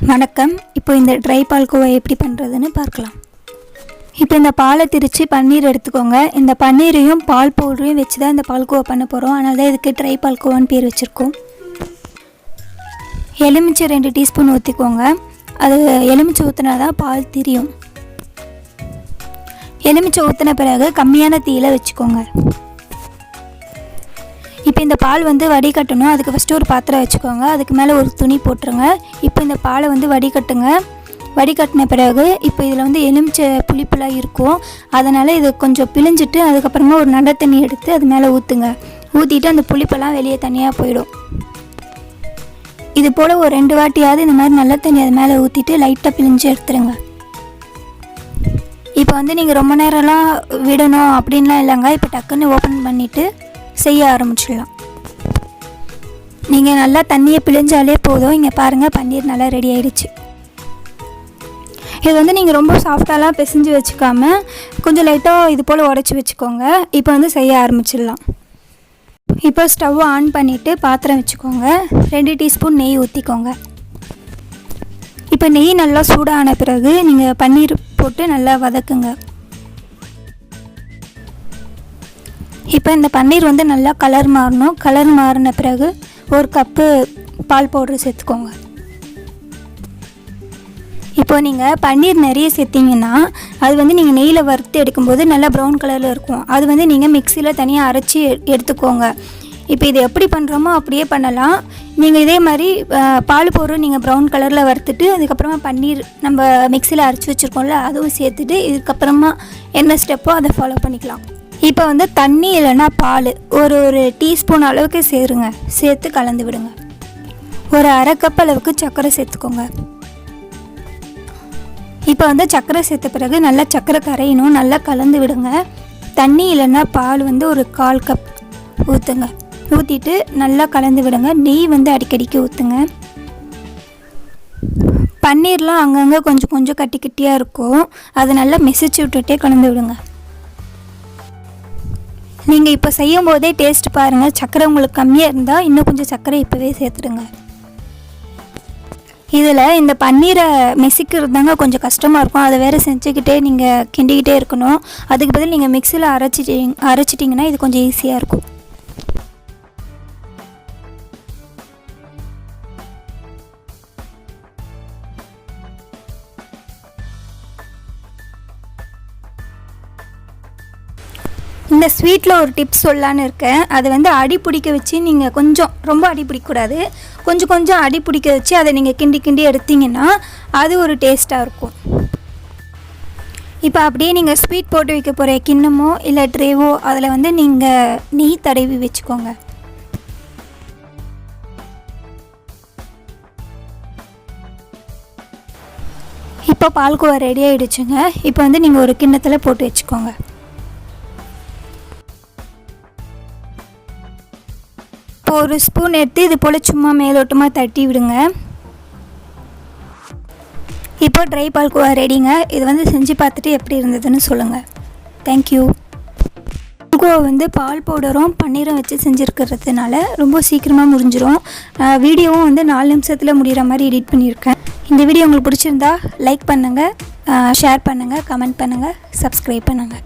வணக்கம். இப்போ இந்த ட்ரை பால்கோவா எப்படி பண்ணுறதுன்னு பார்க்கலாம். இப்போ இந்த பாலை திரித்து பன்னீர் எடுத்துக்கோங்க. இந்த பன்னீரையும் பால் பவுடரையும் வச்சு தான் இந்த பால்கோவா பண்ண போகிறோம். அதனால தான் இதுக்கு ட்ரை பால்கோவான்னு பேர் வச்சுருக்கோம். எலுமிச்சை 2 டீஸ்பூன் ஊற்றிக்கோங்க. அது எலுமிச்சை ஊற்றினா தான் பால் திரியும். எலுமிச்சை ஊற்றின பிறகு கம்மியான தீயில் வச்சுக்கோங்க. இப்போ இந்த பால் வடிகட்டணும். அதுக்கு ஃபஸ்ட்டு ஒரு பாத்திரம் வச்சுக்கோங்க. அதுக்கு மேலே ஒரு துணி போட்டுருங்க. இப்போ இந்த பாலை வடிகட்டுங்க. வடிகட்டின பிறகு இப்போ இதில் எலுமிச்சை புளிப்புலாம் இருக்கும். அதனால் இது கொஞ்சம் பிழிஞ்சிட்டு அதுக்கப்புறமா ஒரு நல்ல தண்ணி எடுத்து அது மேலே ஊற்றுங்க. ஊற்றிட்டு அந்த புளிப்பெல்லாம் வெளியே தனியாக போயிடும். இது போல் ஒரு 2 வாட்டியாவது இந்த மாதிரி நல்ல தண்ணி அது மேலே ஊற்றிட்டு லைட்டாக பிழிஞ்சு எடுத்துருங்க. இப்போ நீங்கள் ரொம்ப நேரம்லாம் விடணும் அப்படின்லாம் இல்லைங்க. இப்போ டக்குன்னு ஓப்பன் பண்ணிவிட்டு செய்ய ஆரம்பிச்சிடலாம். நீங்கள் நல்லா தண்ணியை பிழிஞ்சாலே போதும். இங்கே பாருங்கள், பன்னீர் நல்லா ரெடி ஆகிடுச்சு. இது நீங்கள் ரொம்ப சாஃப்டாலாம் பிசைஞ்சு வச்சுக்காம கொஞ்சம் லைட்டாக இது போல் உடச்சி வச்சுக்கோங்க. இப்போ செய்ய ஆரம்பிச்சிடலாம். இப்போ ஸ்டவ் ஆன் பண்ணிவிட்டு பாத்திரம் வச்சுக்கோங்க. 2 டீஸ்பூன் நெய் ஊற்றிக்கோங்க. இப்போ நெய் நல்லா சூடான பிறகு நீங்கள் பன்னீர் போட்டு நல்லா வதக்குங்க. இப்போ இந்த பன்னீர் நல்லா கலர் மாறணும். கலர் மாறின பிறகு ஒரு கப்பு பால் பவுடர் சேர்த்துக்கோங்க. இப்போ நீங்கள் பன்னீர் நிறைய சேர்த்திங்கன்னா அது நீங்கள் நெய்யில் வறுத்து எடுக்கும்போது நல்லா ப்ரௌன் கலரில் இருக்கும். அது நீங்கள் மிக்சியில் தனியாக அரைச்சி எடுத்துக்கோங்க. இப்போ இது எப்படி பண்ணுறோமோ அப்படியே பண்ணலாம். நீங்கள் இதே மாதிரி பால் பவுடர் நீங்கள் ப்ரௌன் கலரில் வறுத்துட்டு அதுக்கப்புறமா பன்னீர் நம்ம மிக்சியில் அரைச்சி வச்சுருக்கோம்ல அதுவும் சேர்த்துட்டு இதுக்கப்புறமா என்ன ஸ்டெப்போ அதை ஃபாலோ பண்ணிக்கலாம். இப்போ தண்ணி இல்லைன்னா பால் ஒரு டீஸ்பூன் அளவுக்கு சேருங்க. சேர்த்து கலந்து விடுங்க. ஒரு அரை கப் அளவுக்கு சர்க்கரை சேர்த்துக்கோங்க. இப்போ சர்க்கரை சேர்த்த பிறகு நல்லா சர்க்கரை கரையணும். நல்லா கலந்து விடுங்க. தண்ணி இல்லைன்னா பால் ஒரு 1/4 கப் ஊற்றுங்க. ஊற்றிட்டு நல்லா கலந்து விடுங்க. நெய் அடிக்கடிக்கு ஊற்றுங்க. பன்னீர்லாம் அங்கங்கே கொஞ்சம் கொஞ்சம் கட்டி கட்டியாக இருக்கும். அதை நல்லா மெசிச்சு விட்டுட்டே கலந்து விடுங்க. நீங்கள் இப்போ செய்யும் போதே டேஸ்ட் பாருங்கள். சர்க்கரை உங்களுக்கு கம்மியாக இருந்தால் இன்னும் கொஞ்சம் சர்க்கரை இப்போவே சேர்த்துடுங்க. இதில் இந்த பன்னீரை மெசிக்கிறது தாங்க கொஞ்சம் கஷ்டமாக இருக்கும். அதை வேறு செஞ்சுக்கிட்டே நீங்கள் கிண்டிக்கிட்டே இருக்கணும். அதுக்கு பதில் நீங்கள் மிக்சியில் அரைச்சிட்டிங்கன்னா இது கொஞ்சம் ஈஸியாக இருக்கும். இந்த ஸ்வீட்டில் ஒரு டிப்ஸ் சொல்லலான்னு இருக்கேன். அது அடி பிடிக்க வச்சு நீங்கள் கொஞ்சம் ரொம்ப அடி பிடிக்கக்கூடாது. கொஞ்சம் கொஞ்சம் அடி பிடிக்க வச்சு அதை நீங்கள் கிண்டி கிண்டி எடுத்திங்கன்னா அது ஒரு டேஸ்ட்டாக இருக்கும். இப்போ அப்படியே நீங்கள் ஸ்வீட் போட்டு வைக்க போகிற கிண்ணமோ இல்லை ட்ரேவோ அதில் நீங்கள் நெய் தடவி வச்சுக்கோங்க. இப்போ பால்கோவா ரெடி ஆகிடுச்சுங்க. இப்போ நீங்கள் ஒரு கிண்ணத்தில் போட்டு வச்சுக்கோங்க. இப்போ ஒரு ஸ்பூன் எடுத்து இது போல் சும்மா மேலோட்டமாக தட்டி விடுங்க. இப்போ ட்ரை பால்கோவா ரெடிங்க. இது செஞ்சு பார்த்துட்டு எப்படி இருந்ததுன்னு சொல்லுங்கள். தேங்க்யூ. பால்கோவா பால் பவுடரும் பன்னீரும் வச்சு செஞ்சுருக்கிறதுனால ரொம்ப சீக்கிரமாக முடிஞ்சிடும். வீடியோவும் 4 நிமிஷத்தில் முடிகிற மாதிரி எடிட் பண்ணியிருக்கேன். இந்த வீடியோ உங்களுக்கு பிடிச்சிருந்தா லைக் பண்ணுங்கள், ஷேர் பண்ணுங்கள், கமெண்ட் பண்ணுங்கள், சப்ஸ்கிரைப் பண்ணுங்கள்.